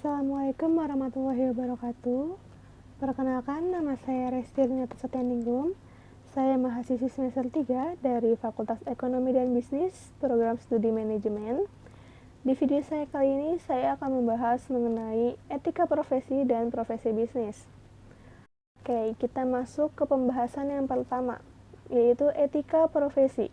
Assalamualaikum warahmatullahi wabarakatuh. Perkenalkan, nama saya Resti Rinata Setyaningrum. Saya mahasiswi semester 3 dari Fakultas Ekonomi dan Bisnis, Program Studi Manajemen. Di video saya kali ini, saya akan membahas mengenai etika profesi dan profesi bisnis. Oke, kita masuk ke pembahasan yang pertama, yaitu etika profesi.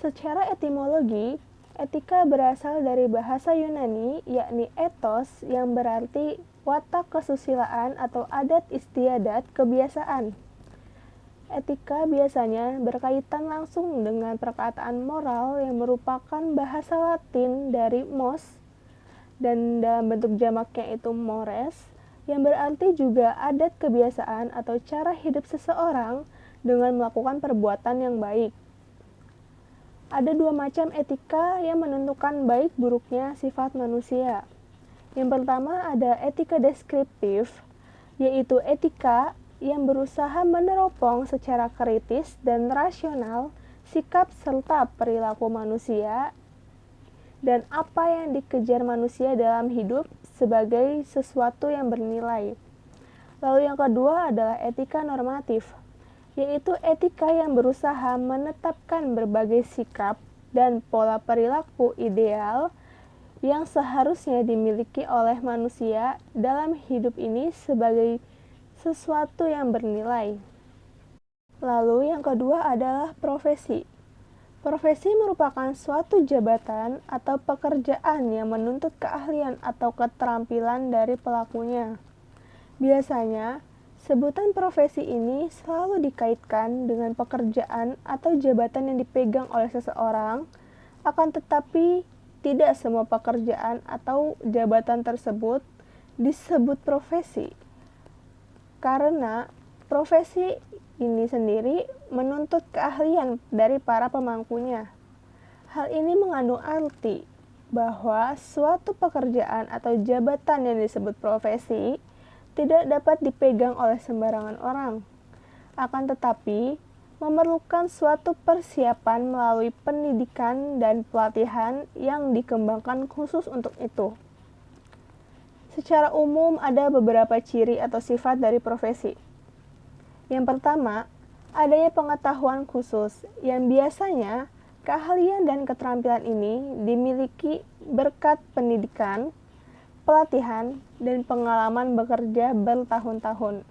Secara etimologi, etika berasal dari bahasa Yunani, yakni ethos, yang berarti watak kesusilaan atau adat istiadat kebiasaan. Etika biasanya berkaitan langsung dengan perkataan moral yang merupakan bahasa Latin dari mos, dan dalam bentuk jamaknya itu mores, yang berarti juga adat kebiasaan atau cara hidup seseorang dengan melakukan perbuatan yang baik. Ada dua macam etika yang menentukan baik buruknya sifat manusia. Yang pertama ada etika deskriptif, yaitu etika yang berusaha meneropong secara kritis dan rasional sikap serta perilaku manusia dan apa yang dikejar manusia dalam hidup sebagai sesuatu yang bernilai. Lalu yang kedua adalah etika normatif, yaitu etika yang berusaha menetapkan berbagai sikap dan pola perilaku ideal yang seharusnya dimiliki oleh manusia dalam hidup ini sebagai sesuatu yang bernilai. Lalu yang kedua adalah profesi. Profesi merupakan suatu jabatan atau pekerjaan yang menuntut keahlian atau keterampilan dari pelakunya. Biasanya, sebutan profesi ini selalu dikaitkan dengan pekerjaan atau jabatan yang dipegang oleh seseorang, akan tetapi tidak semua pekerjaan atau jabatan tersebut disebut profesi. Karena profesi ini sendiri menuntut keahlian dari para pemangkunya. Hal ini mengandung arti bahwa suatu pekerjaan atau jabatan yang disebut profesi tidak dapat dipegang oleh sembarangan orang, akan tetapi memerlukan suatu persiapan melalui pendidikan dan pelatihan yang dikembangkan khusus untuk itu. Secara umum ada beberapa ciri atau sifat dari profesi. Yang pertama, adanya pengetahuan khusus yang biasanya keahlian dan keterampilan ini dimiliki berkat pendidikan, pelatihan, dan pengalaman bekerja bertahun-tahun.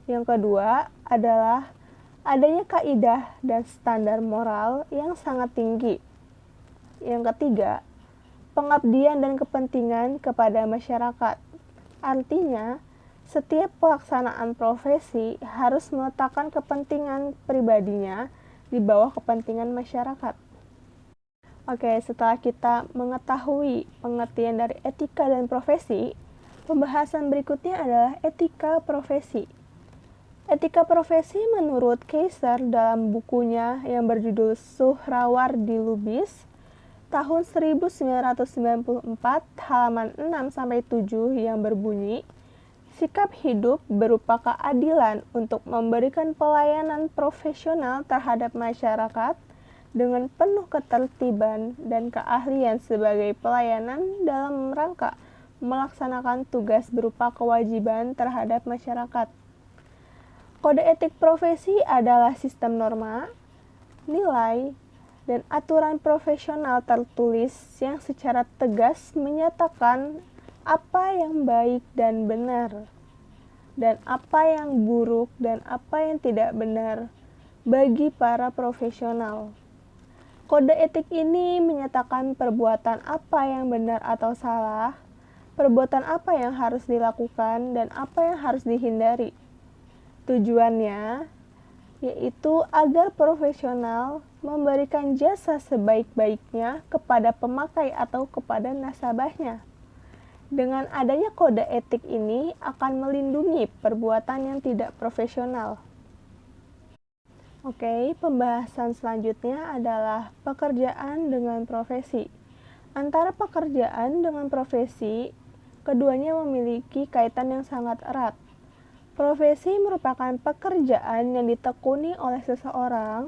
Yang kedua adalah adanya kaidah dan standar moral yang sangat tinggi. Yang ketiga, pengabdian dan kepentingan kepada masyarakat. Artinya, setiap pelaksanaan profesi harus meletakkan kepentingan pribadinya di bawah kepentingan masyarakat. Oke, setelah kita mengetahui pengertian dari etika dan profesi, pembahasan berikutnya adalah etika profesi. Etika profesi menurut Kaiser dalam bukunya yang berjudul Suhrawardi Lubis tahun 1994 halaman 6-7 yang berbunyi, sikap hidup berupa keadilan untuk memberikan pelayanan profesional terhadap masyarakat dengan penuh ketertiban dan keahlian sebagai pelayanan dalam rangka melaksanakan tugas berupa kewajiban terhadap masyarakat. Kode etik profesi adalah sistem norma, nilai, dan aturan profesional tertulis yang secara tegas menyatakan apa yang baik dan benar, dan apa yang buruk dan apa yang tidak benar bagi para profesional. Kode etik ini menyatakan perbuatan apa yang benar atau salah, perbuatan apa yang harus dilakukan, dan apa yang harus dihindari. Tujuannya yaitu agar profesional memberikan jasa sebaik-baiknya kepada pemakai atau kepada nasabahnya. Dengan adanya kode etik ini akan melindungi perbuatan yang tidak profesional. Oke, pembahasan selanjutnya adalah pekerjaan dengan profesi. Antara pekerjaan dengan profesi, keduanya memiliki kaitan yang sangat erat. Profesi merupakan pekerjaan yang ditekuni oleh seseorang,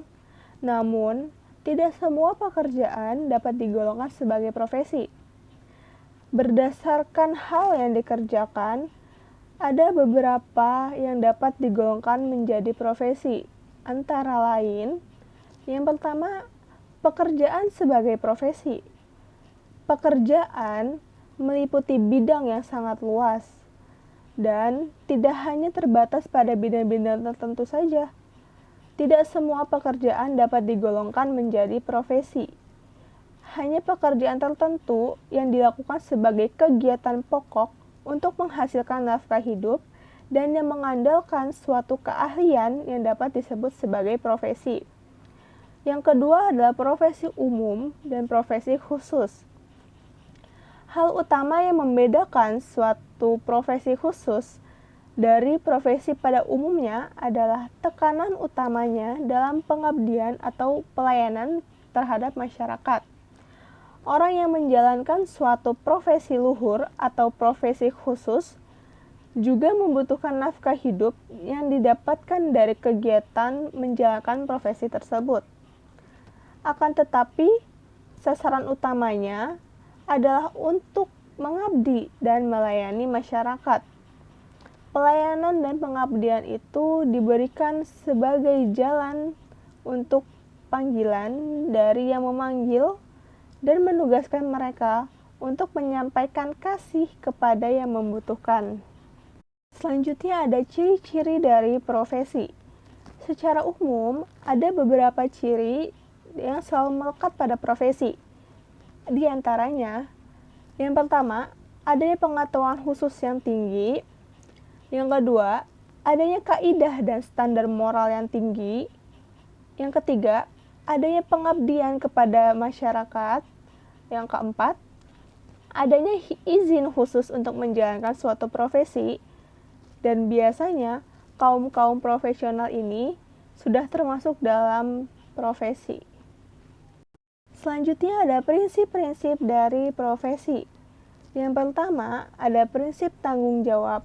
namun tidak semua pekerjaan dapat digolongkan sebagai profesi. Berdasarkan hal yang dikerjakan, ada beberapa yang dapat digolongkan menjadi profesi, antara lain, yang pertama, pekerjaan sebagai profesi. Pekerjaan meliputi bidang yang sangat luas, dan tidak hanya terbatas pada bidang-bidang tertentu saja. Tidak semua pekerjaan dapat digolongkan menjadi profesi. Hanya pekerjaan tertentu yang dilakukan sebagai kegiatan pokok untuk menghasilkan nafkah hidup dan yang mengandalkan suatu keahlian yang dapat disebut sebagai profesi. Yang kedua adalah profesi umum dan profesi khusus. Hal utama yang membedakan suatu profesi khusus dari profesi pada umumnya adalah tekanan utamanya dalam pengabdian atau pelayanan terhadap masyarakat. Orang yang menjalankan suatu profesi luhur atau profesi khusus juga membutuhkan nafkah hidup yang didapatkan dari kegiatan menjalankan profesi tersebut. Akan tetapi, sasaran utamanya adalah untuk mengabdi dan melayani masyarakat. Pelayanan dan pengabdian itu diberikan sebagai jalan untuk panggilan dari yang memanggil dan menugaskan mereka untuk menyampaikan kasih kepada yang membutuhkan. Selanjutnya ada ciri-ciri dari profesi. Secara umum, ada beberapa ciri yang selalu melekat pada profesi. Di antaranya, yang pertama, adanya pengetahuan khusus yang tinggi. Yang kedua, adanya kaidah dan standar moral yang tinggi. Yang ketiga, adanya pengabdian kepada masyarakat. Yang keempat, adanya izin khusus untuk menjalankan suatu profesi. Dan biasanya, kaum-kaum profesional ini sudah termasuk dalam profesi. Selanjutnya ada prinsip-prinsip dari profesi. Yang pertama, ada prinsip tanggung jawab.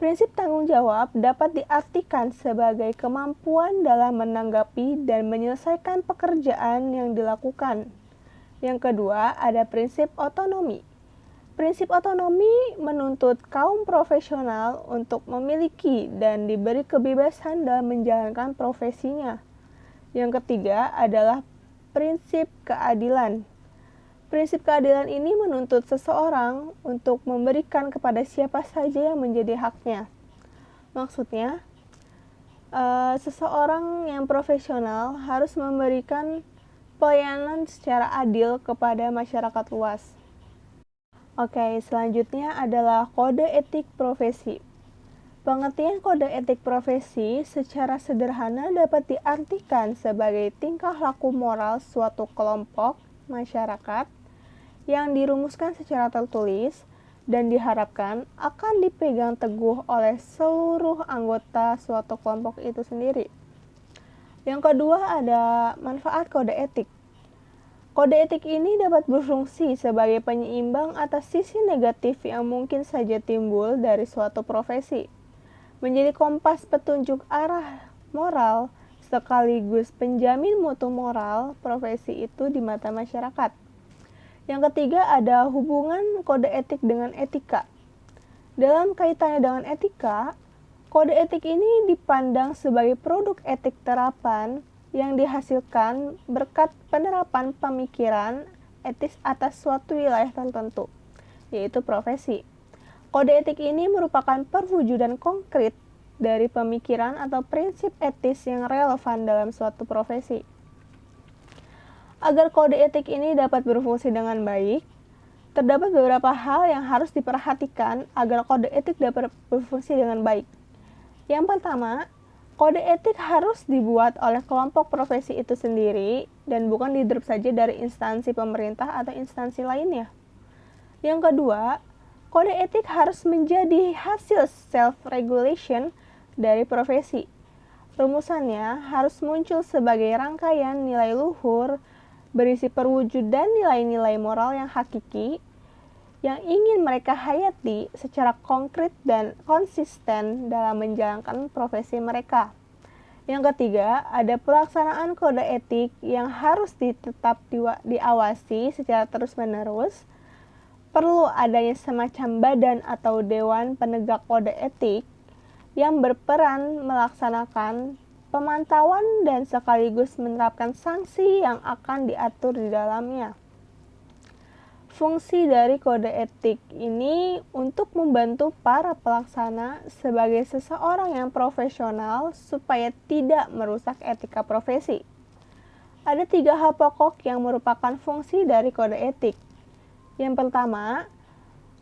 Prinsip tanggung jawab dapat diartikan sebagai kemampuan dalam menanggapi dan menyelesaikan pekerjaan yang dilakukan. Yang kedua, ada prinsip otonomi. Prinsip otonomi menuntut kaum profesional untuk memiliki dan diberi kebebasan dalam menjalankan profesinya. Yang ketiga adalah prinsip keadilan. Prinsip keadilan ini menuntut seseorang untuk memberikan kepada siapa saja yang menjadi haknya. Maksudnya, seseorang yang profesional harus memberikan pelayanan secara adil kepada masyarakat luas. Oke, selanjutnya adalah kode etik profesi. Pengertian kode etik profesi secara sederhana dapat diartikan sebagai tingkah laku moral suatu kelompok masyarakat yang dirumuskan secara tertulis dan diharapkan akan dipegang teguh oleh seluruh anggota suatu kelompok itu sendiri. Yang kedua ada manfaat kode etik. Kode etik ini dapat berfungsi sebagai penyeimbang atas sisi negatif yang mungkin saja timbul dari suatu profesi, menjadi kompas petunjuk arah moral sekaligus penjamin mutu moral profesi itu di mata masyarakat. Yang ketiga ada hubungan kode etik dengan etika. Dalam kaitannya dengan etika, kode etik ini dipandang sebagai produk etik terapan yang dihasilkan berkat penerapan pemikiran etis atas suatu wilayah tertentu, yaitu profesi. Kode etik ini merupakan perwujudan konkret dari pemikiran atau prinsip etis yang relevan dalam suatu profesi. Agar kode etik ini dapat berfungsi dengan baik, terdapat beberapa hal yang harus diperhatikan agar kode etik dapat berfungsi dengan baik. Yang pertama, kode etik harus dibuat oleh kelompok profesi itu sendiri dan bukan didrop saja dari instansi pemerintah atau instansi lainnya. Yang kedua, kode etik harus menjadi hasil self-regulation dari profesi. Rumusannya harus muncul sebagai rangkaian nilai luhur, berisi perwujudan nilai-nilai moral yang hakiki yang ingin mereka hayati secara konkret dan konsisten dalam menjalankan profesi mereka. Yang ketiga, ada pelaksanaan kode etik yang harus tetap diawasi secara terus-menerus perlu adanya semacam badan atau dewan penegak kode etik yang berperan melaksanakan pemantauan dan sekaligus menerapkan sanksi yang akan diatur di dalamnya. Fungsi dari kode etik ini untuk membantu para pelaksana sebagai seseorang yang profesional supaya tidak merusak etika profesi. Ada 3 hal pokok yang merupakan fungsi dari kode etik. Yang pertama,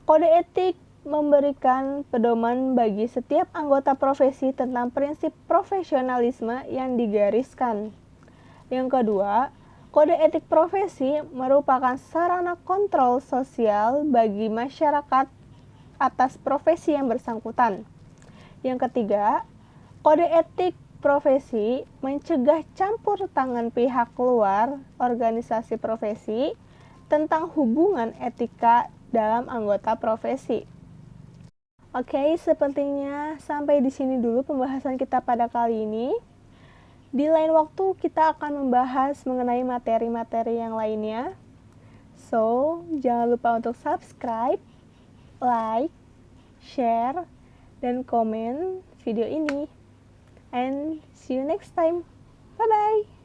kode etik memberikan pedoman bagi setiap anggota profesi tentang prinsip profesionalisme yang digariskan. Yang kedua, kode etik profesi merupakan sarana kontrol sosial bagi masyarakat atas profesi yang bersangkutan. Yang ketiga, kode etik profesi mencegah campur tangan pihak luar organisasi profesi tentang hubungan etika dalam anggota profesi. Oke, sepertinya sampai di sini dulu pembahasan kita pada kali ini. Di lain waktu kita akan membahas mengenai materi-materi yang lainnya. So, jangan lupa untuk subscribe, like, share, dan komen video ini. And see you next time. Bye-bye.